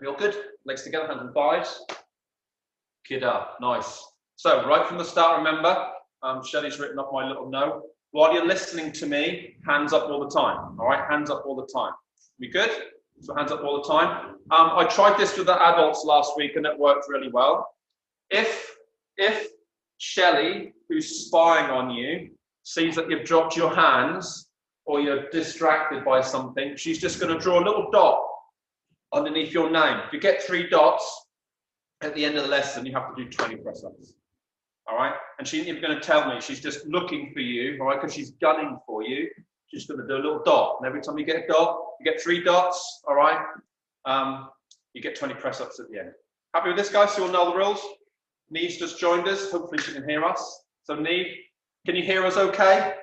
We all good? Legs together, hands on thighs. Kid up, nice. So right from the start, remember, Shelley's written up my little note. While you're listening to me, hands up all the time. All right, hands up all the time. We good? So hands up all the time. I tried this with the adults last week and it worked really well. If Shelley, who's spying on you, sees that you've dropped your hands or you're distracted by something, she's just going to draw a little dot underneath your name. If you get 3 dots at the end of the lesson, you have to do 20 press-ups. All right? And she's even going to tell me, she's just looking for you, all right, because she's gunning for you. She's going to do a little dot. And every time you get a dot, you get 3 dots, all right? You get 20 press-ups at the end. Happy with this, guys? So you'll know the rules? Neve's just joined us. Hopefully she can hear us. So Neve, can you hear us okay?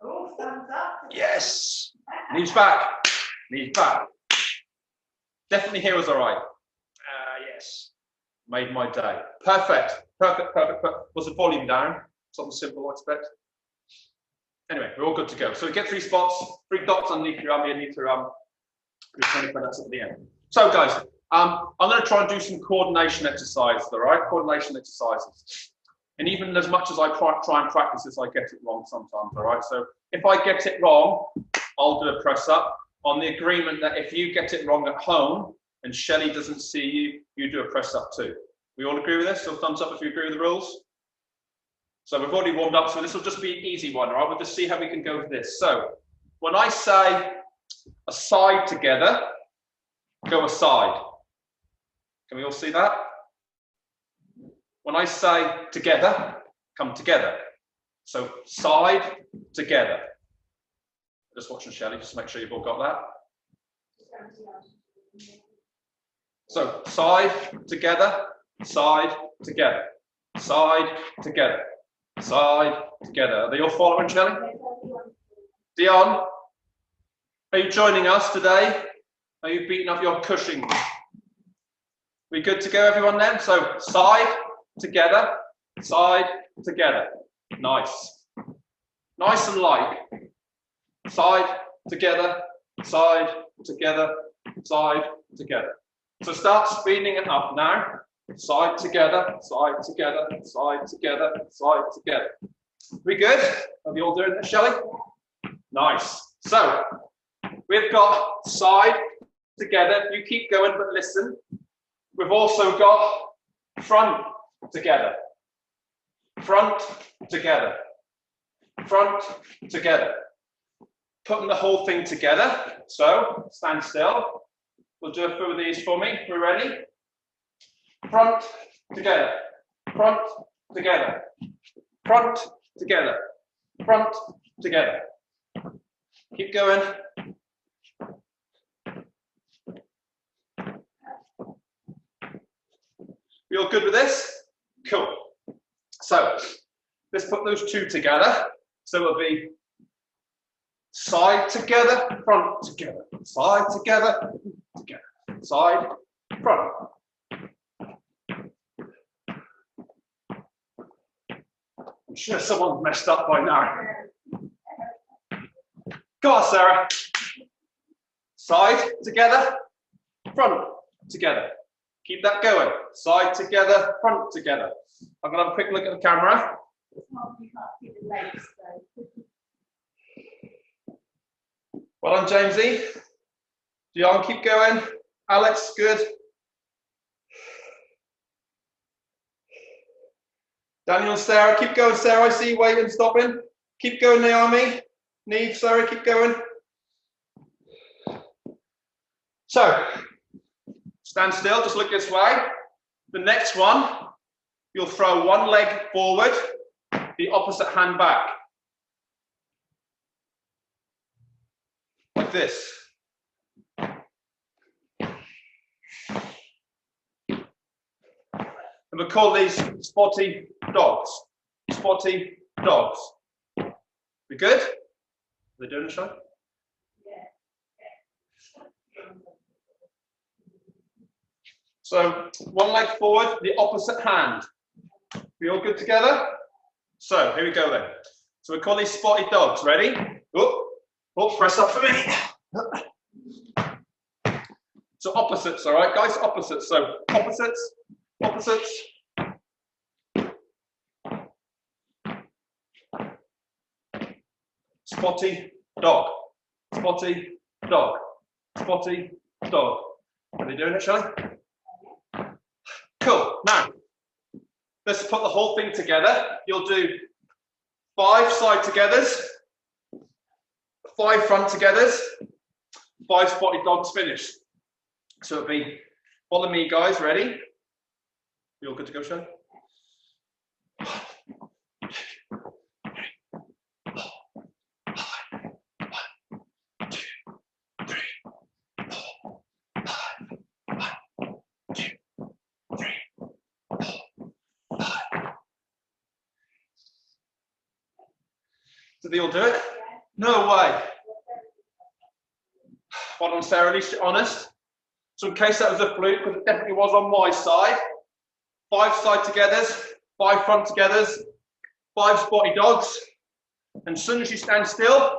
Oh, thumbs up. Yes. Neve's back. Neve's back. Definitely hear us all right. Yes. Made my day. Perfect. Perfect, perfect, perfect. Was the volume down? Something simple, I expect. Anyway, we're all good to go. So we get 3 spots, 3 dots underneath your arm. You need to do 20 minutes at the end. So guys, I'm going to try and do some coordination exercises, all right? Coordination exercises. And even as much as I try and practice this, I get it wrong sometimes, all right? So if I get it wrong, I'll do a press up on the agreement that if you get it wrong at home and Shelley doesn't see you, you do a press up too. We all agree with this? So thumbs up if you agree with the rules. So we've already warmed up, so this will just be an easy one, all right? We'll just see how we can go with this. So when I say aside together, go aside. Can we all see that? When I say together, come together. So side, together. Just watching Shelley, just to make sure you've all got that. So side, together, side, together, side, together, side, together. Are they all following, Shelley? Dion, are you joining us today? Are you beating up your Cushing? We good to go, everyone, then? So side, together, side, together. Nice. Nice and light. Side, together, side, together, side, together. So start speeding it up now. Side, together, side, together, side, together, side, together. We good? Are we all doing this, Shelley? Nice. So we've got side, together. You keep going, but listen. We've also got front, together. Front, together. Front, together. Putting the whole thing together. So stand still. We'll do a few of these for me. We're ready? Front, together. Front, together. Front, together. Front, together. Keep going. We all good with this? Cool. So let's put those 2 together. So it'll be side together, front together, side together, together, side, front. I'm sure someone's messed up by now. Go on, Sarah. Side together, front together. Keep that going. Side together, front together. I'm going to have a quick look at the camera. Well done, Jamesy. Dion, keep going. Alex, good. Daniel, Sarah, keep going. Sarah, I see you waiting, stopping. Keep going, Naomi. Neve, Sarah, keep going. So, stand still, just look this way. The next one, you'll throw one leg forward, the opposite hand back. Like this. And we call these spotty dogs. Spotty dogs. We good? Are they doing the show? So one leg forward, the opposite hand. We all good together? So here we go then. So we call these spotty dogs. Ready? Oh, press up for me. So opposites, all right, guys, opposites. So opposites, opposites. Spotty, dog, spotty, dog, spotty, dog. Are they doing it, shall I? Cool. Now, let's put the whole thing together. You'll do 5 side togethers, 5 front togethers, 5 spotty dogs finished. So it'll be, follow me, guys. Ready? You all good to go, Shelley? Did they all do it? No way. Well done, Sarah, at least you're honest. So in case that was a fluke, because it definitely was on my side, 5 side togethers, 5 front togethers, 5 spotty dogs. And as soon as you stand still,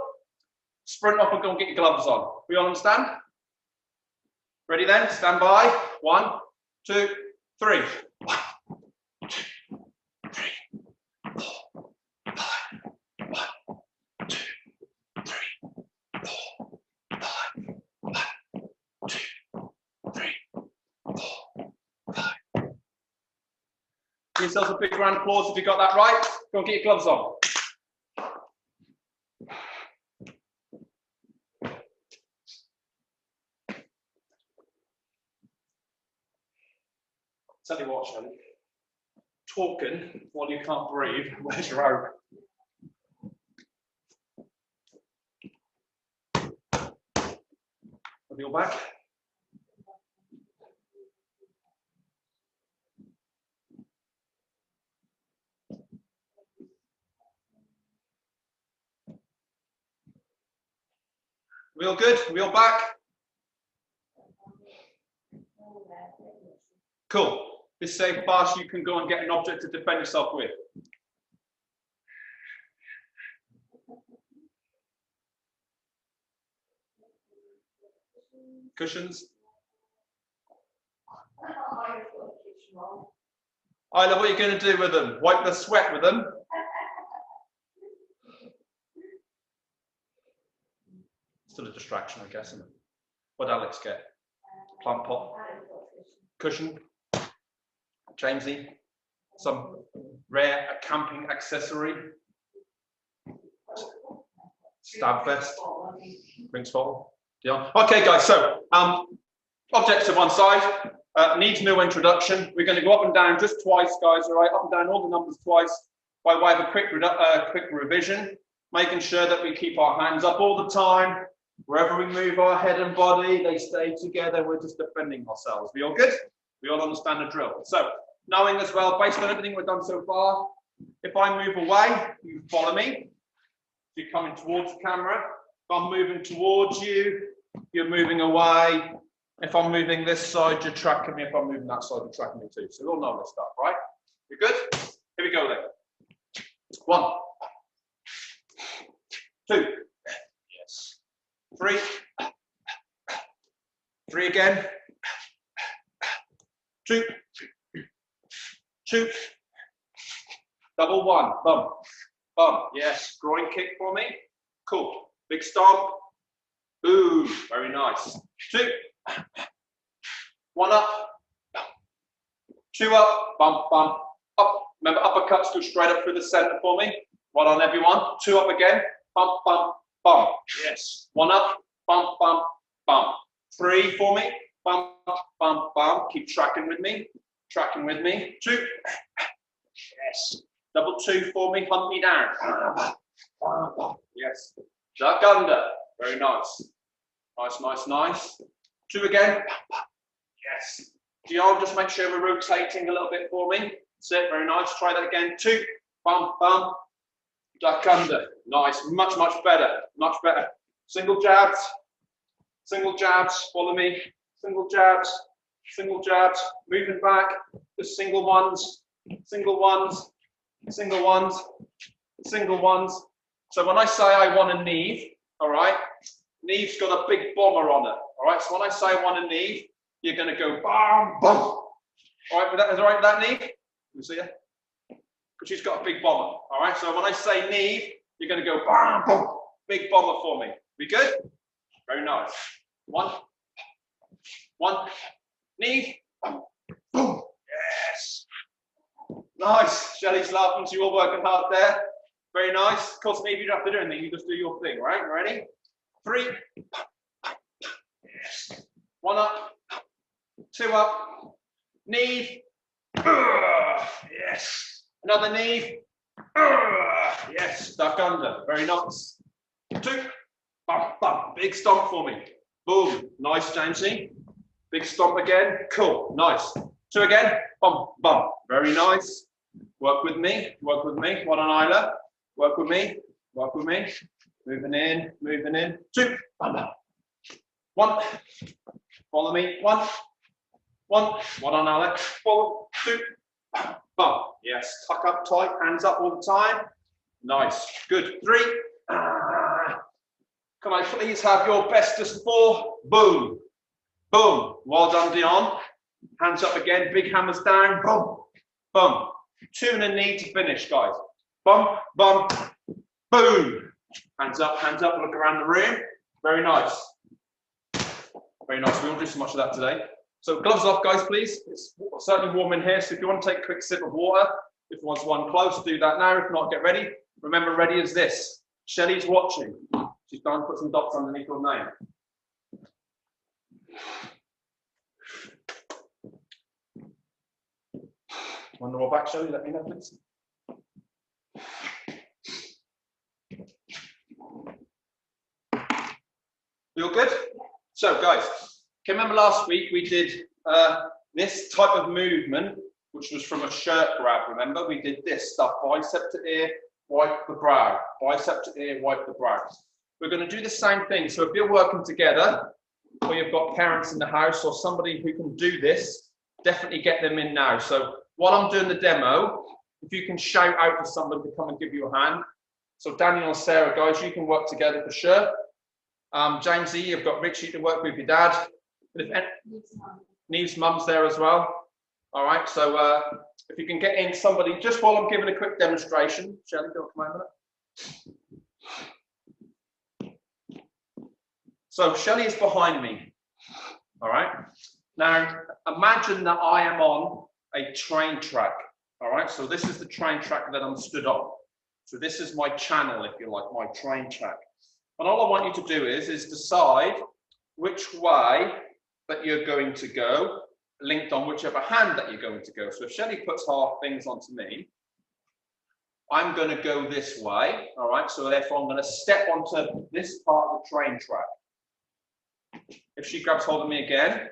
sprint off and go and get your gloves on. We all understand? Ready then? Stand by. 1, 2, 3. 1, 2, 3, 4, 5. 1, 2, 3, 4, 5. 1, 2, 3, 4, 5. Give yourselves a big round of applause if you got that right. Go and get your gloves on. Tell you what, Shelley, talking while you can't breathe, where's your oak? Are you all back? We all good? We all back? Cool. This is how fast you can go and get an object to defend yourself with. Cushions. Isla, what are you going to do with them? Wipe the sweat with them? Still a distraction, I guess, isn't it? What did Alex get? Plant pot. Cushion. Jamesy. Some rare camping accessory. Stab vest. Rings bottle. Yeah. Okay, guys, so objects to one side. Needs no introduction. We're going to go up and down just twice, guys, all right? Up and down all the numbers twice by way of a quick revision, making sure that we keep our hands up all the time. Wherever we move our head and body, they stay together. We're just defending ourselves. We all good? We all understand the drill. So, knowing as well, based on everything we've done so far, if I move away, you follow me. You're coming towards the camera. If I'm moving towards you, you're moving away. If I'm moving this side, you're tracking me. If I'm moving that side, you're tracking me too. So we all know this stuff, right? You good? Here we go then. 1, 2, yes. 3, 3 again. 2, 2, double 1, bum, bum, yes. Groin kick for me. Cool. Big stomp. Ooh, very nice. 2, 1 up, 2 up, bump, bump, up. Remember, uppercuts go straight up through the center for me. Well done, everyone. 2 up again, bump, bump, bump. Yes. 1 up, bump, bump, bump. 3 for me, bump, bump, bump. Keep tracking with me, tracking with me. 2, yes. Double 2 for me, hunt me down. Yes. Duck under. Very nice. Nice, nice, nice. 2 again. Yes. Dion, just make sure we're rotating a little bit for me. That's it. Very nice. Try that again. 2. Bump, bump. Duck under. Nice. Much, much better. Much better. Single jabs. Single jabs. Follow me. Single jabs. Single jabs. Moving back. Just single ones. Single ones. Single ones. Single ones. So when I say I want a knee, all right, knee's got a big bomber on it. All right, so when I say I want a knee, you're going to go bam, bum. All right, is that all right with that, Neve? Can you see her? Because she's got a big bomber. All right, so when I say Neve, you're going to go bam, bum. Big bomber for me. We good? Very nice. One. Neve. Boom. Yes. Nice. Shelley's laughing, so you're all working hard there. Very nice. Of course, Neve, you don't have to do anything. You just do your thing, right? Ready? 3. Yes. 1 up. 2 up. Neve. Yes. Another Neve. Yes. Duck under. Very nice. 2. Bum, bum. Big stomp for me. Boom. Nice, Jamesy. Big stomp again. Cool. Nice. 2 again. Bum, bum. Very nice. Work with me. Work with me. 1 on Isla. Work with me. Work with me. Moving in. Moving in. 2. Bum, bum. 1. Follow me. 1. 1 on Alex. 4. 2. Bum. Yes. Tuck up tight. Hands up all the time. Nice. Good. 3. Can I please have your bestest 4? Boom. Boom. Well done, Dion. Hands up again. Big hammers down. Boom. Boom. 2 and a knee to finish, guys. Bum, bum, boom. Hands up, look around the room. Very nice. Very nice. We won't do so much of that today. So gloves off, guys, please. It's certainly warm in here, so if you want to take a quick sip of water, if you want one close, do that now. If not, get ready. Remember, ready as this. Shelley's watching. She's trying to put some dots underneath your name. Want to roll back, Shelley? Let me know, please. You all good? So, guys, can you remember last week we did this type of movement, which was from a shirt grab, remember? We did this stuff, bicep to ear, wipe the brow. Bicep to ear, wipe the brow. We're going to do the same thing. So if you're working together, or you've got parents in the house, or somebody who can do this, definitely get them in now. So while I'm doing the demo, if you can shout out to somebody to come and give you a hand. So Daniel and Sarah, guys, you can work together for sure. Jamesy, you've got Richie to work with your dad. Neve's mum's there as well. All right, so if you can get in somebody, just while I'm giving a quick demonstration. Shelley, don't come over there. So Shelley is behind me. All right. Now imagine that I am on a train track. All right. So this is the train track that I'm stood on. So this is my channel, if you like, my train track. And all I want you to do is decide which way that you're going to go, linked on whichever hand that you're going to go. So if Shelley puts her things onto me, I'm going to go this way. All right. So therefore, I'm going to step onto this part of the train track. If she grabs hold of me again,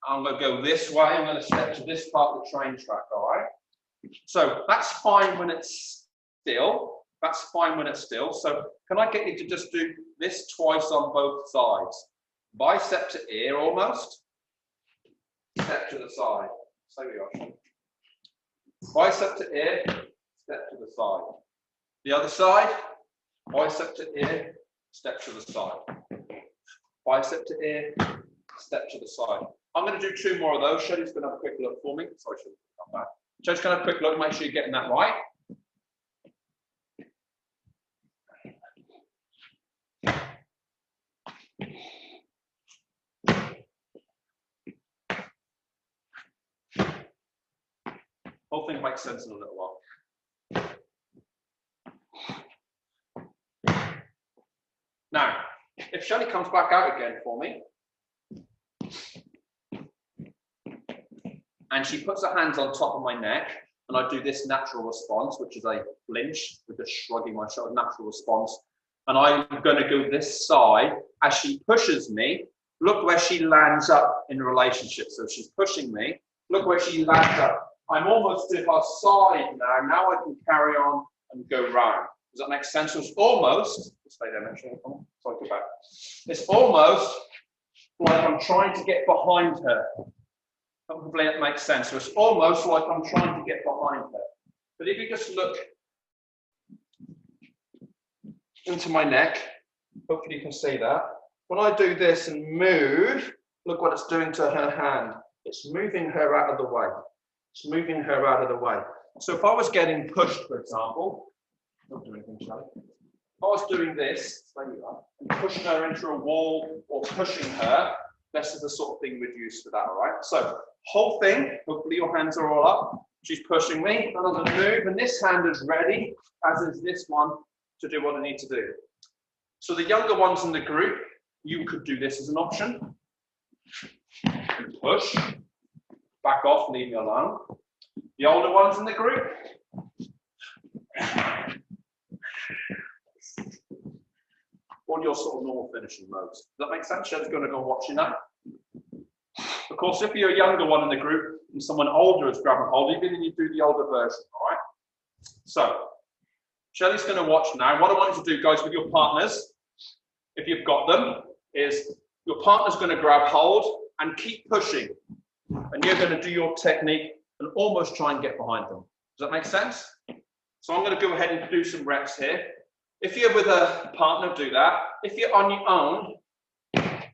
I'm going to go this way. I'm going to step to this part of the train track. All right. So that's fine when it's still. That's fine when it's still. So can I get you to just do this twice on both sides? Bicep to ear almost. Step to the side. So we are. Bicep to ear, step to the side. The other side, bicep to ear, step to the side. Bicep to ear, step to the side. I'm going to do 2 more of those. Shelley's going to have a quick look for me. Sorry, Shelley, come back. Shelley's going to have a quick look, make sure you're getting that right. Whole thing makes sense in a little while. Now, if Shelley comes back out again for me, and she puts her hands on top of my neck, and I do this natural response, which is a flinch with just shrugging my shoulder, natural response, and I'm going to go this side. As she pushes me, look where she lands up in relationship. So she's pushing me, look where she lands up. I'm almost to her side now. Now I can carry on and go round. Does that make sense? So it's almost, stay there, make sure. Sorry, go back. It's almost like I'm trying to get behind her. Hopefully that makes sense. So it's almost like I'm trying to get behind her. But if you just look into my neck, hopefully you can see that. When I do this and move, Look what it's doing to her hand. It's moving her out of the way. It's moving her out of the way. So if I was getting pushed, for example, not doing anything, shall I? If I was doing this, there you are, and pushing her into a wall or pushing her, this is the sort of thing we'd use for that, all right? So whole thing, hopefully your hands are all up. She's pushing me, and I'm going to move, and this hand is ready, as is this one, to do what I need to do. So the younger ones in the group, you could do this as an option. Push, back off, leave me alone. The older ones in the group, all your sort of normal finishing modes. Does that make sense? Shelley's going to go watching that. Of course, if you're a younger one in the group and someone older is grabbing hold of you, then you do the older version, all right? So, Shelley's going to watch now. What I want you to do, guys, with your partners, if you've got them, is your partner's going to grab hold and keep pushing. And you're going to do your technique and almost try and get behind them. Does that make sense? So I'm going to go ahead and do some reps here. If you're with a partner, do that. If you're on your own,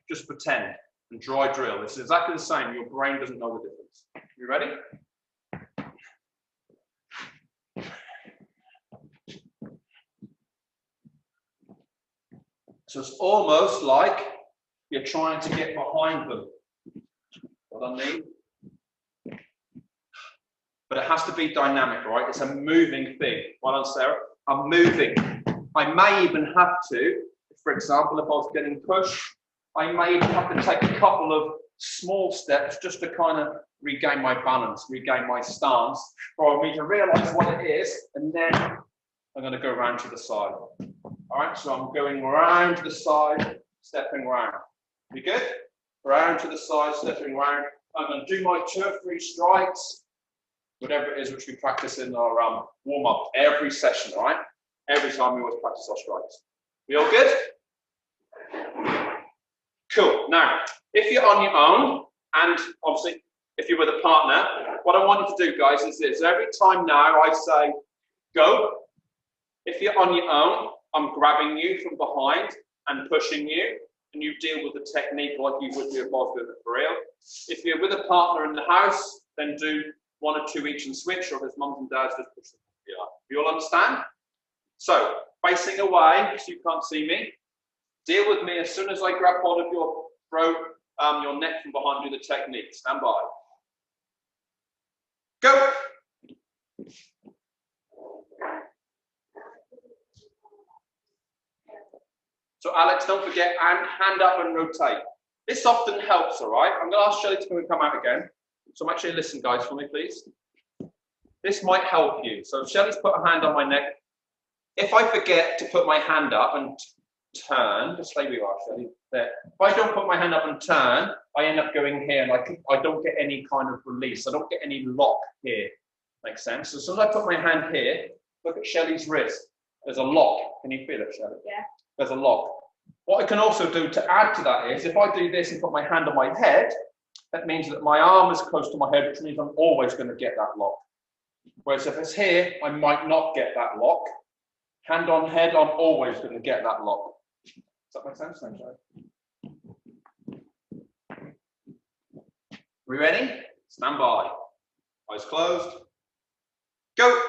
just pretend and dry drill. It's exactly the same. Your brain doesn't know the difference. You ready? So it's almost like you're trying to get behind them. What I mean? But it has to be dynamic, right? It's a moving thing. Well done, Sarah. I'm moving. I may even have to, for example, if I was getting pushed, I may even have to take a couple of small steps just to kind of regain my balance, regain my stance, for me to realize what it is, and then I'm going to go around to the side. All right, so I'm going around to the side, stepping round. You good? Round to the side, stepping round. I'm going to do my 2 or 3 strikes, whatever it is which we practice in our warm-up every session, all right? Every time we always practice our strikes. We all good? Cool. Now, if you're on your own, and obviously if you're with a partner, what I want you to do, guys, is this. Every time now I say, go. If you're on your own, I'm grabbing you from behind and pushing you, and you deal with the technique like you would do if I was doing it for real. If you're with a partner in the house, then do 1 or 2 each and switch, or if it's mums and dads, just push them. You all understand? So, facing away, so you can't see me. Deal with me as soon as I grab hold of your throat, your neck from behind, do the technique. Stand by. Go. So Alex, don't forget, and hand up and rotate. This often helps, all right? I'm going to ask Shelley to come out again. So actually listen, guys, for me, please. This might help you. So Shelley's put a hand on my neck. If I forget to put my hand up and turn, just stay where you are, Shelley. There. If I don't put my hand up and turn, I end up going here, and I don't get any kind of release. I don't get any lock here. Makes sense? So as soon as I put my hand here, look at Shelley's wrist. There's a lock. Can you feel it, Shelley? Yeah. There's a lock. What I can also do to add to that is, if I do this and put my hand on my head, that means that my arm is close to my head, which means I'm always going to get that lock. Whereas if it's here, I might not get that lock. Hand on head, I'm always going to get that lock. Does that make sense? Thanks, we ready? Stand by. Eyes closed. Go.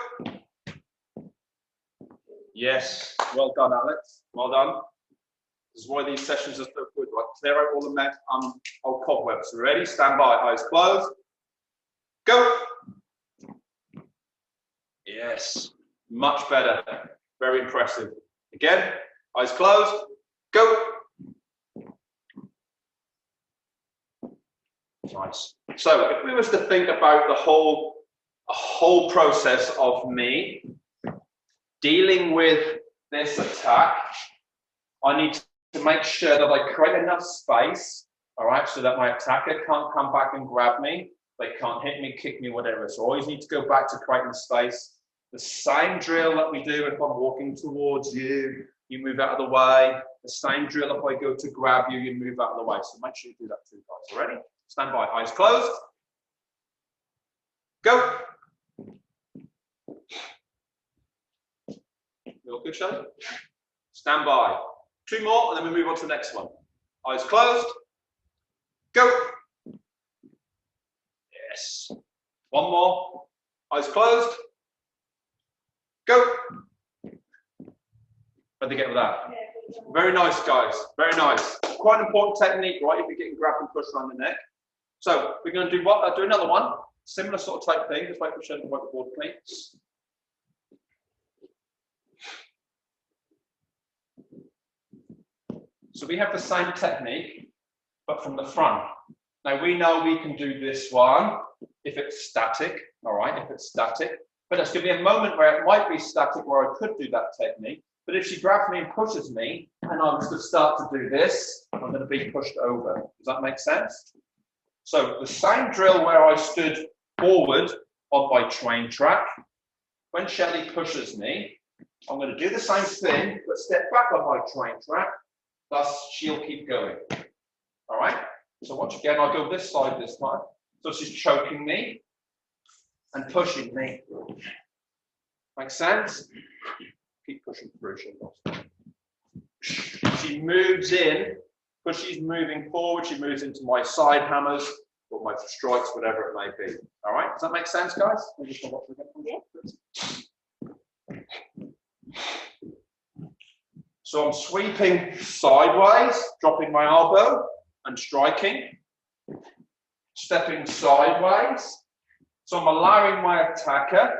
Yes. Well done, Alex. Well done. This is why these sessions are so good, right? Clear out all the old cobwebs. Ready? Stand by. Eyes closed. Go. Yes. Much better. Very impressive. Again. Eyes closed. Go. Nice. So if we was to think about the whole process of me dealing with this attack, I need to make sure that I create enough space, all right, so that my attacker can't come back and grab me. They can't hit me, kick me, whatever. So I always need to go back to creating space. The same drill that we do if I'm walking towards you, you move out of the way. The same drill if I go to grab you, you move out of the way. So make sure you do that too, guys. Ready? Stand by. Eyes closed. Go. You all good, Shelley? Stand by. 2 more, and then we move on to the next one. Eyes closed. Go. Yes. One more. Eyes closed. Go. Where'd they get with that? Very nice, guys. Very nice. Quite an important technique, right? If you're getting grabbed and pushed around the neck. So we're going to do what? Do another one. Similar sort of type thing. Just wait for Shelly to wipe the board clean. So we have the same technique, but from the front. Now we know we can do this one if it's static, all right, if it's static. But there's going to be a moment where it might be static where I could do that technique. But if she grabs me and pushes me, and I was to start to do this, I'm going to be pushed over. Does that make sense? So the same drill where I stood forward on my train track, when Shelly pushes me, I'm going to do the same thing, but step back on my train track, thus she'll keep going. All right? So once again, I'll go this side this time. So she's choking me and pushing me. Make sense? Keep pushing through. She moves in, because she's moving forward, she moves into my side hammers or my strikes, whatever it may be. All right? Does that make sense, guys? Yeah. So I'm sweeping sideways, dropping my elbow and striking, stepping sideways. So I'm allowing my attacker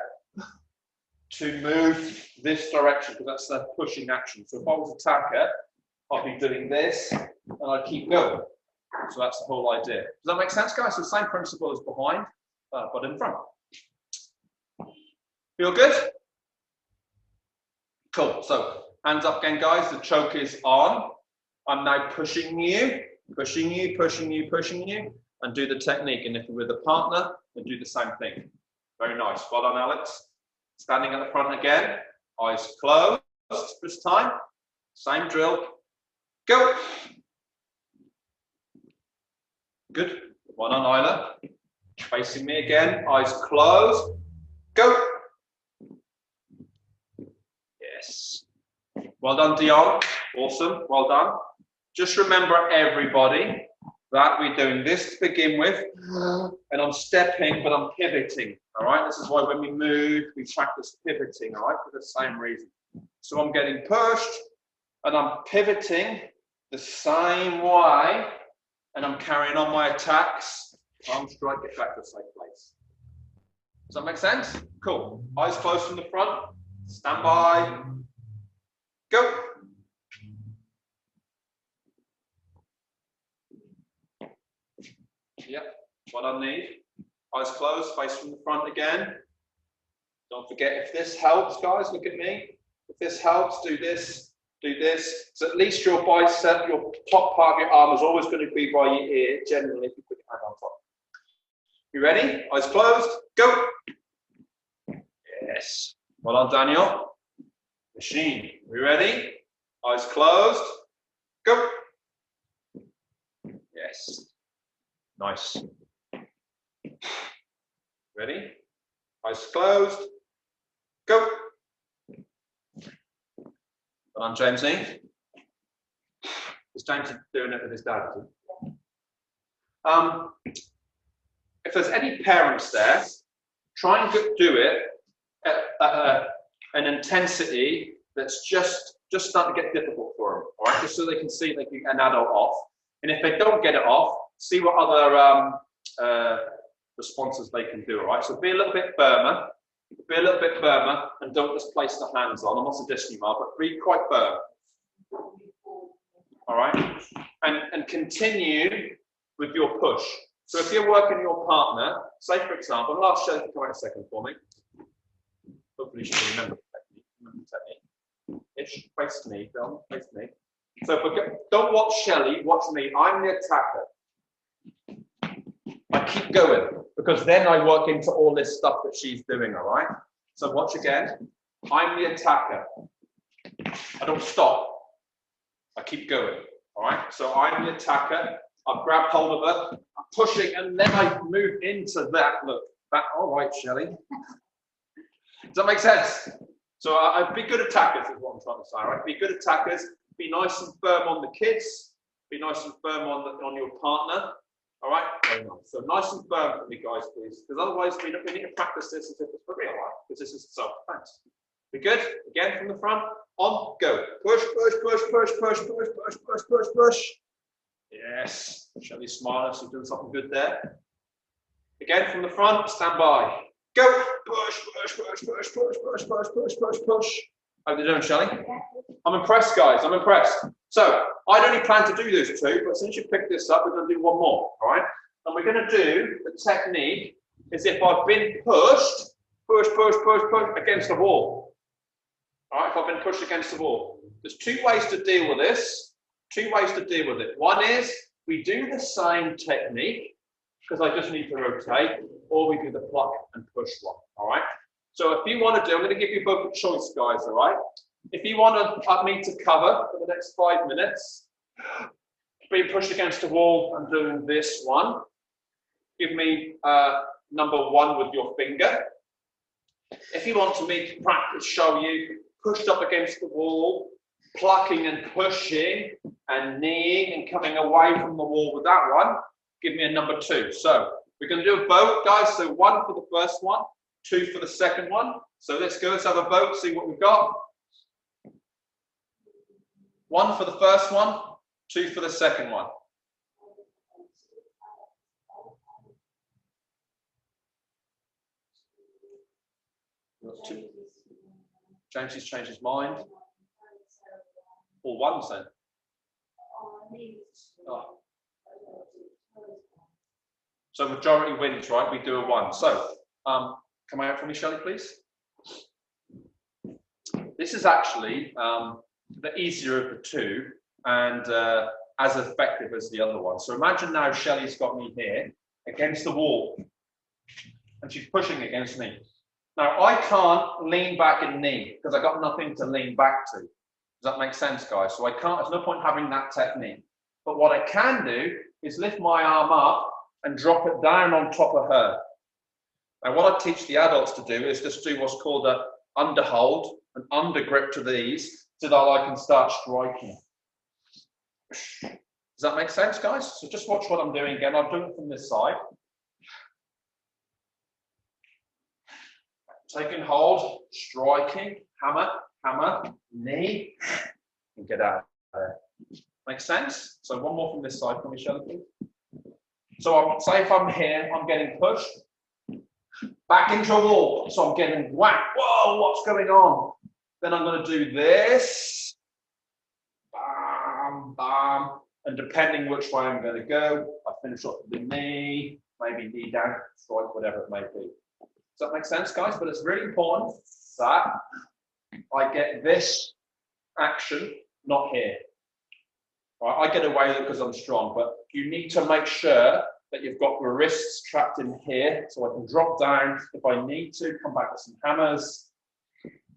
to move this direction because that's the pushing action. So if I was attacker, I'll be doing this and I keep going. So that's the whole idea. Does that make sense, guys? So the same principle as behind, but in front. Feel good? Cool. So hands up again, guys. The choke is on. I'm now pushing you, pushing you, pushing you, pushing you, and do the technique. And if you're with a partner, then do the same thing. Very nice. Well done, Alex. Standing at the front again. Eyes closed this time. Same drill. Go. Good. One on Isla. Facing me again. Eyes closed. Go. Yes. Well done, Dion. Awesome. Well done. Just remember, everybody, that we're doing this to begin with, and I'm stepping, but I'm pivoting. All right. This is why when we move, we practice pivoting. All right, for the same reason. So I'm getting pushed, and I'm pivoting the same way, and I'm carrying on my attacks. Arm strike, get back to the same place. Does that make sense? Cool. Eyes closed from the front. Stand by. Go. Yep. One on knee. Eyes closed. Face from the front again. Don't forget, if this helps, guys, look at me. If this helps, do this. Do this. So at least your bicep, your top part of your arm is always going to be by your ear, generally, if you put your hand on top. You ready? Eyes closed. Go. Yes. Well done, Daniel. Machine. We ready? Eyes closed. Go. Yes. Nice. Ready? Eyes closed. Go. Well done, Jamesy. Is James doing it with his dad? If there's any parents there, try and do it at an intensity that's just starting to get difficult for them, all right? Just so they can see they can get an adult off. And if they don't get it off, see what other responses they can do, all right? So be a little bit firmer, and don't just place the hands on. I'm not suggesting you are, but be quite firm, all right? And continue with your push. So if you're working your partner, say for example, I'll show you, come out a second for me. Hopefully you should remember the technique. Ish, face me, Phil, face me. So don't watch Shelly, watch me. I'm the attacker. I keep going because then I work into all this stuff that she's doing, all right? So watch again. I'm the attacker. I don't stop. I keep going, all right? So I'm the attacker. I've grabbed hold of her, I'm pushing, and then I move into that. Look, that, all right, Shelly. Does that make sense? So be good attackers is what I'm trying to say, right? Be good attackers. Be nice and firm on the kids. Be nice and firm on your partner. All right, very nice. So nice and firm for me, guys, please, because otherwise we need to practice this as if it's for real, right? Because this is self-defense. Be good. Again from the front. On, go. Push, push, push, push, push, push, push, push, push, push. Yes. Shelly's smiling. She's doing something good there. Again from the front. Stand by. Go. Push, push, push, push, push, push, push, push, push, push. How are you doing, Shelly? I'm impressed, guys. I'm impressed. So I'd only planned to do those two, but since you picked this up, we're going to do one more. All right. And we're going to do the technique as if I've been pushed, push, push, push, push against the wall. All right. If I've been pushed against the wall. There's two ways to deal with this. Two ways to deal with it. One is we do the same technique because I just need to rotate, or we do the pluck and push one. All right. So if you want to do, I'm going to give you both a choice, guys, all right? If you want me to cover for the next 5 minutes, being pushed against the wall and doing this one, give me number 1 with your finger. If you want me to practice, show you pushed up against the wall, plucking and pushing and kneeing and coming away from the wall with that one, give me a number 2. So we're going to do a vote, guys. So 1 for the first one. 2 for the second one. So let's go, let's have a vote, see what we've got. 1 for the first one, 2 for the second one. James has changed his mind. Or 1 then. Oh. So majority wins, right? We do a 1. So come out for me, Shelley, please. This is actually the easier of the two and as effective as the other one. So imagine now Shelley's got me here against the wall and she's pushing against me. Now I can't lean back and knee because I got nothing to lean back to. Does that make sense, guys? So I can't, there's no point having that technique. But what I can do is lift my arm up and drop it down on top of her. Now, what I teach the adults to do is just do what's called a underhold, an under grip to these, so that I can start striking. Does that make sense, guys? So just watch what I'm doing again. I'm doing it from this side. Taking hold, striking, hammer, hammer, knee, and get out of there. Make sense? So one more from this side for me, Shelley, please. So say if I'm here, I'm getting pushed. Back into a wall, so I'm getting whacked. Whoa, what's going on? Then I'm going to do this. Bam, bam. And depending which way I'm going to go, I finish off with the knee, maybe knee down, strike, whatever it may be. Does that make sense, guys? But it's really important that I get this action, not here. Right, I get away with it because I'm strong, but you need to make sure that you've got your wrists trapped in here, so I can drop down if I need to, come back with some hammers,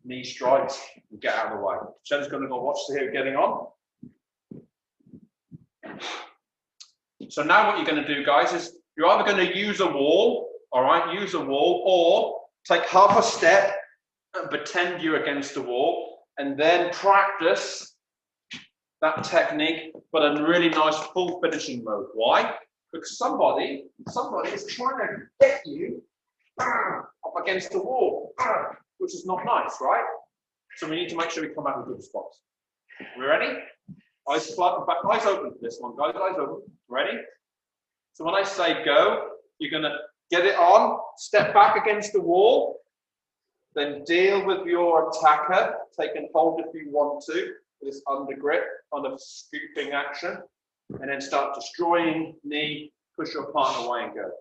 knee strikes, and get out of the way. Jen's going to go watch the here getting on. So now what you're going to do, guys, is you're either going to use a wall, all right, use a wall, or take half a step and pretend you're against a wall, and then practice that technique, but in really nice full finishing mode. Why? Because somebody is trying to get you up against the wall, which is not nice, right? So we need to make sure we come back with good spots. We ready? Eyes flat, back, eyes open for this one, guys. Eyes open. Ready? So when I say go, you're going to get it on, step back against the wall, then deal with your attacker, taking hold if you want to, with this under grip on a scooping action, and then start destroying knee, push your partner away and go.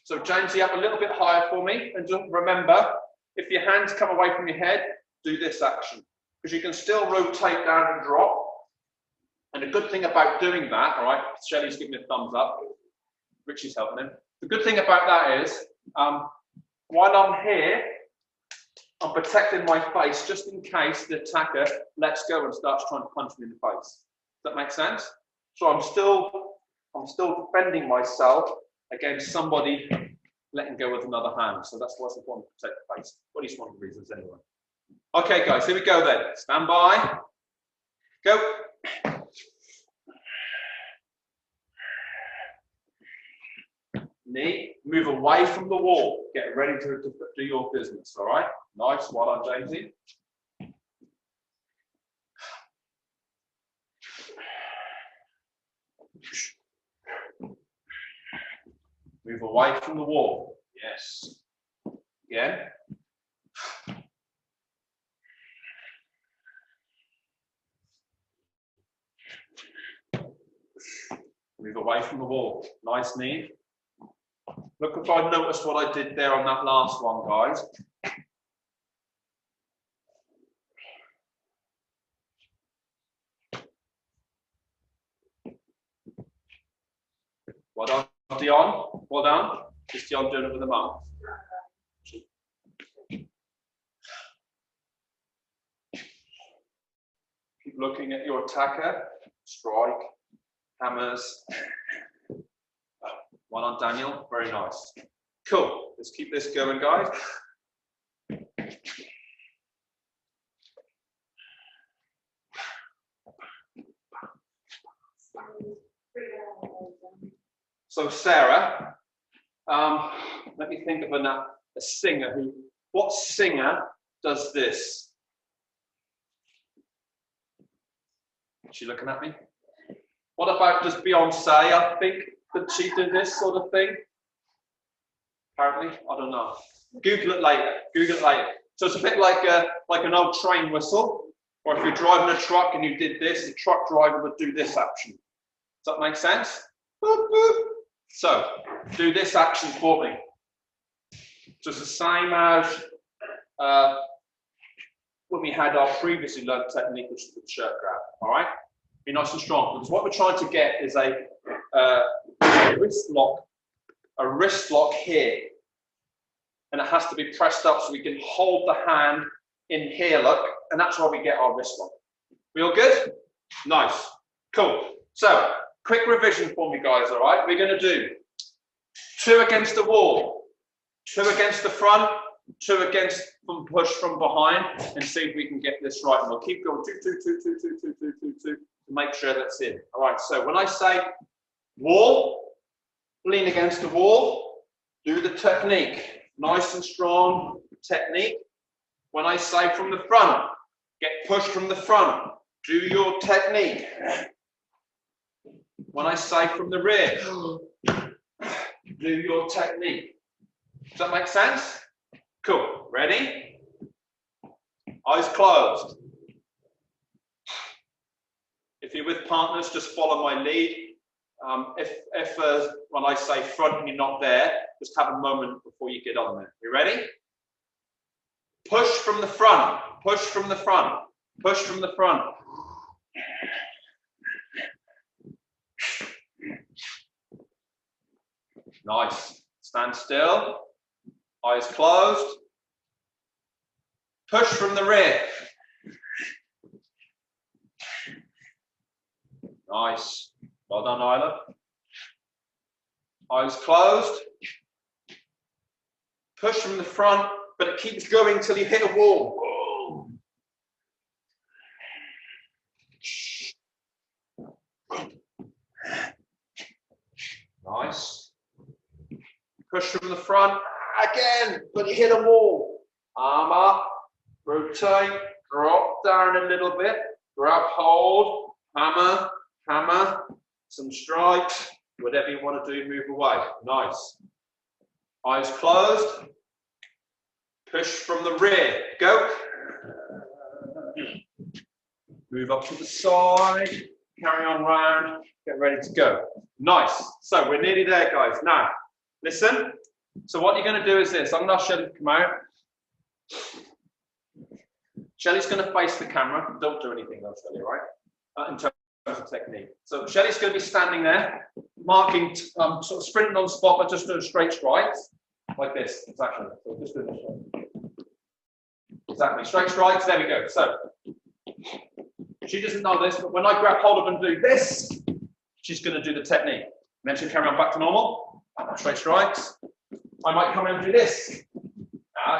So James, you up a little bit higher for me, and just remember, if your hands come away from your head, do this action, because you can still rotate down and drop. And the good thing about doing that, all right, Shelley's giving me a thumbs up, Richie's helping him. The good thing about that is, while I'm here, I'm protecting my face just in case the attacker lets go and starts trying to punch me in the face. Does that make sense? So I'm still defending myself against somebody letting go with another hand. So that's why it's important to protect the face. Well, at least one of the reasons anyway. Okay, guys, here we go then. Stand by. Go. knee, move away from the wall. Get ready to do your business, all right? Nice, well done, Jamesy. Move away from the wall. Yes. Again. Move away from the wall. Nice knee. Look if I noticed what I did there on that last one, guys. Well done, Dion. Well done. Just Dion doing it with the mum. Keep looking at your attacker. Strike. Hammers. Well done, Daniel. Very nice. Cool. Let's keep this going, guys. So Sarah, let me think of a singer who. What singer does this? Is she looking at me? What about does Beyonce? I think that she did this sort of thing. Apparently, I don't know. Google it later. Google it later. So it's a bit like an old train whistle, or if you're driving a truck and you did this, the truck driver would do this action. Does that make sense? Boop, boop. So do this action for me. Just the same as when we had our previously learned technique, which is the shirt grab. All right. Be nice and strong, because what we're trying to get is a wrist lock here, and it has to be pressed up so we can hold the hand in here, look, and that's why we get our wrist lock. We all good? Nice, cool. So quick revision for me, guys. All right, we're going to do 2 against the wall, 2 against the front, 2 against from push from behind, and see if we can get this right. And we'll keep going 2, 2, 2, 2, 2, 2, 2, 2, 2. To make sure that's in. All right, so when I say wall, lean against the wall, do the technique. Nice and strong technique. When I say from the front, get pushed from the front, do your technique. When I say from the rear, do your technique. Does that make sense? Cool. Ready? Eyes closed. If you're with partners, just follow my lead. If when I say front and you're not there, just have a moment before you get on there. You ready? Push from the front, push from the front, push from the front. Nice. Stand still. Eyes closed. Push from the rear. Nice. Well done, Isla. Eyes closed. Push from the front, but it keeps going till you hit a wall. Nice. Push from the front again, but you hit a wall. Arm up, rotate, drop down a little bit, grab hold, hammer, hammer, some strikes, whatever you want to do, move away. Nice. Eyes closed. Push from the rear. Go. Move up to the side. Carry on round. Get ready to go. Nice. So we're nearly there, guys. Now, listen. So what you're going to do is this. I'm going to ask Shelly to come out. Shelly's going to face the camera. Don't do anything though, Shelly, all right? In terms of technique. So Shelly's going to be standing there, marking, sort of sprinting on the spot, but just doing straight strikes. Like this, exactly. So just doing this. Exactly. Straight strikes. There we go. So she doesn't know this, but when I grab hold of and do this, she's going to do the technique. And then she'll carry on back to normal. Straight strikes. I might come in and do this.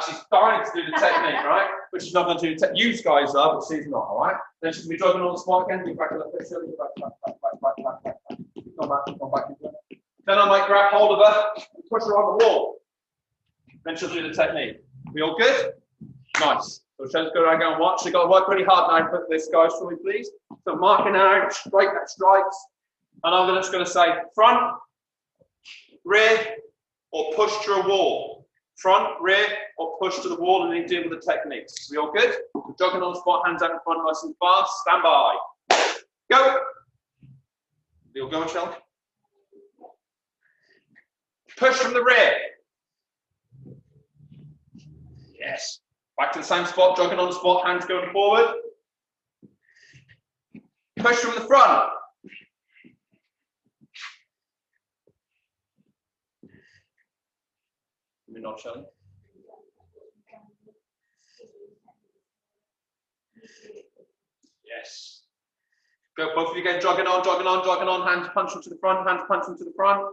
She's dying to do the technique, right? But she's not going to do the technique. You guys are, but she's not, all right? Then she's going to be driving on the spot again. Be back to the picture. Back. Come back. Then I might grab hold of her, push her on the wall. Then she'll do the technique. We all good? Nice. So Shelley's going to go and watch. She's got to work really hard now for this, guys, for me, please. So marking out, strike that strikes. And I'm just going to say front, rear, or push to a wall. Front, rear, or push to the wall, and then deal with the techniques. We all good? Jogging on the spot, hands out in front, nice and fast. Stand by. Go. We all going, Shelley? Push from the rear. Yes. Back to the same spot, jogging on the spot, hands going forward. Push from the front. Let me nod, Shelley. Yes. Go, both of you again, jogging on, jogging on, jogging on, hands punching to the front, hands punching to the front.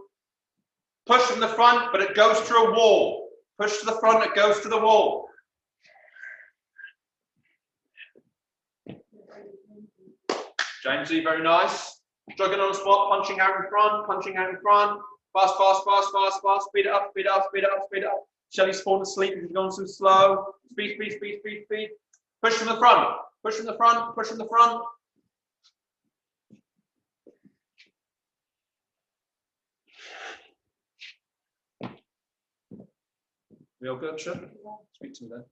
Push from the front, but it goes to a wall. Push to the front, it goes to the wall. Jamesy, very nice. Jogging on the spot, punching out in front, punching out in front. Fast, fast, fast, fast, fast. Speed it up, speed it up, speed it up, speed it up. Shelley's falling asleep if you're going too slow. Speed, speed, speed, speed, speed. Push from the front, push from the front, push from the front. We all good, sure? Speak to me then.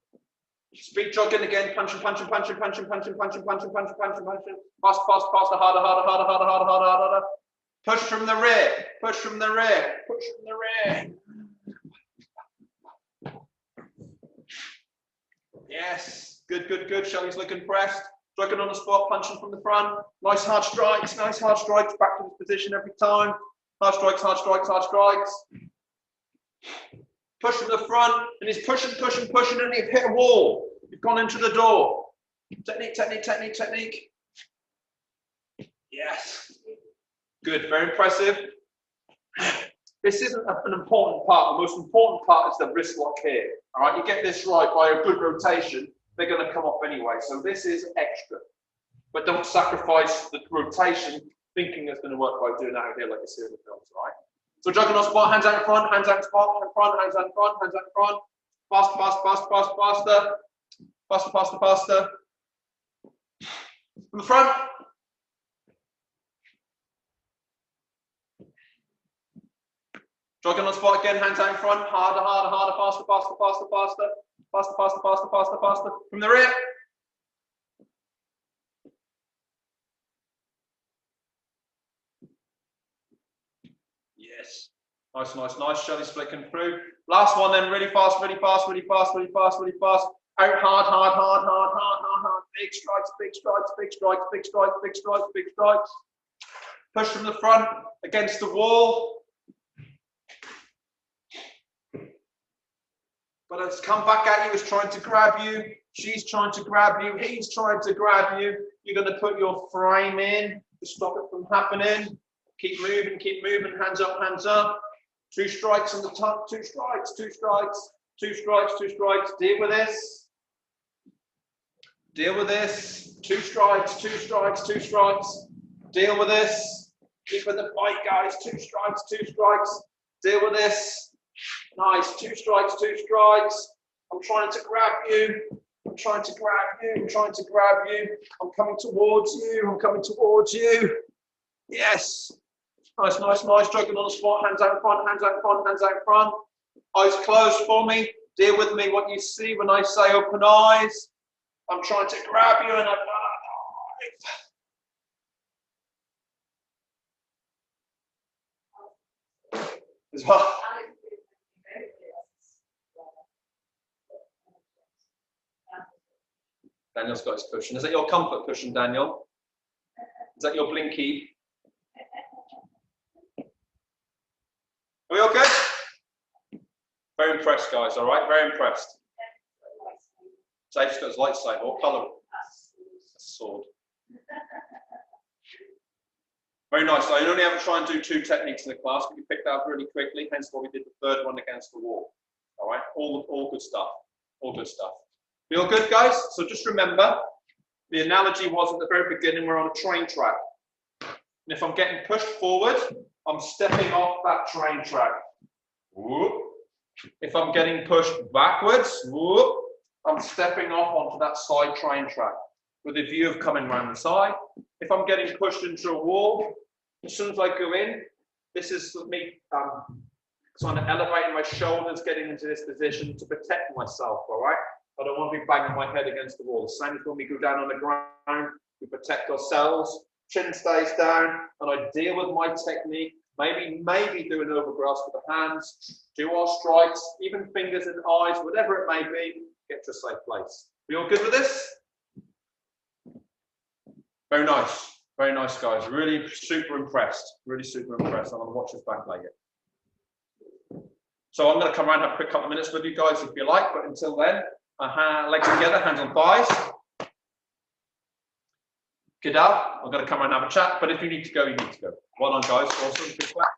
Speed jogging again, punching, punching, punching, punching, punching, punching, punching, punching, punching, punching. Fast, fast, faster, harder, harder, harder, harder, harder, harder, harder. Push from the rear, push from the rear, push from the rear. Yes, good, good, good. Shelley's looking pressed. Jogging on the spot, punching from the front. Nice hard strikes, nice hard strikes. Back to this position every time. Hard strikes, hard strikes, hard strikes. Push from the front, and he's pushing, pushing, pushing, and you've hit a wall. You've gone into the door. Technique, technique, technique, technique. Yes. Good, very impressive. This isn't an important part. The most important part is the wrist lock here. All right, you get this right by a good rotation, they're going to come off anyway. So this is extra. But don't sacrifice the rotation thinking it's going to work by doing that out here like you see in the films, all right? So jogging on spot, hands out in front, hands out in spot, in front, hands out in front, hands out in front. Fast, fast, fast, fast, faster. Faster, faster, faster. From the front. Jogging on spot again, hands out in front, harder, harder, harder, faster, faster, faster, faster. Faster, faster, faster, faster, faster. From the rear. Yes. Nice, nice, nice. Shelley's flicking through. Last one then, really fast, really fast, really fast, really fast, really fast. Out hard, hard, hard, hard, hard, hard, hard. Big strikes, big strikes, big strikes, big strikes, big strikes, big strikes. Push from the front against the wall. But it's come back at you, it's trying to grab you. She's trying to grab you. He's trying to grab you. You're going to put your frame in to stop it from happening. Keep moving, hands up, hands up. 2 strikes on the top, 2 strikes, 2 strikes, 2 strikes, 2 strikes. Deal with this. Deal with this. 2 strikes, 2 strikes, 2 strikes. Deal with this. Keep in the fight, guys. 2 strikes, 2 strikes. Deal with this. Nice. 2 strikes, 2 strikes. I'm trying to grab you. I'm trying to grab you. I'm trying to grab you. I'm coming towards you. I'm coming towards you. Yes. Nice, nice, nice. Jogging on the spot. Hands out in front, hands out in front, hands out in front. Eyes closed for me. Deal with me what you see when I say open eyes. I'm trying to grab you and I'm as well. Daniel's got his cushion. Is that your comfort cushion, Daniel? Is that your blinky? Are we all good? Very impressed, guys, all right? Very impressed. Dave's got his lightsaber. What colour? Sword. Very nice. I only ever try and do 2 techniques in the class, but you picked that up really quickly, hence why we did the 3rd one against the wall. All right? All good stuff. All good stuff. We all good, guys? So just remember, the analogy was at the very beginning, we're on a train track. And if I'm getting pushed forward, I'm stepping off that train track. whoop. If I'm getting pushed backwards, whoop, I'm stepping off onto that side train track with a view of coming around the side. If I'm getting pushed into a wall, as soon as I go in, this is me kind of elevating my shoulders, getting into this position to protect myself, all right? I don't want to be banging my head against the wall. The same as when we go down on the ground, we protect ourselves, chin stays down, and I deal with my technique, maybe do an overgrasp with the hands, do our strikes, even fingers and eyes, whatever it may be, get to a safe place. We all good with this? Very nice, guys. Really super impressed. Really super impressed. I'm going to watch this back later. So I'm going to come around and have a quick couple of minutes with you guys if you like, but until then, legs together, hands on thighs. Get out. I'm going to come around and have a chat, but if you need to go, you need to go. Well done, guys. Awesome. Good clap.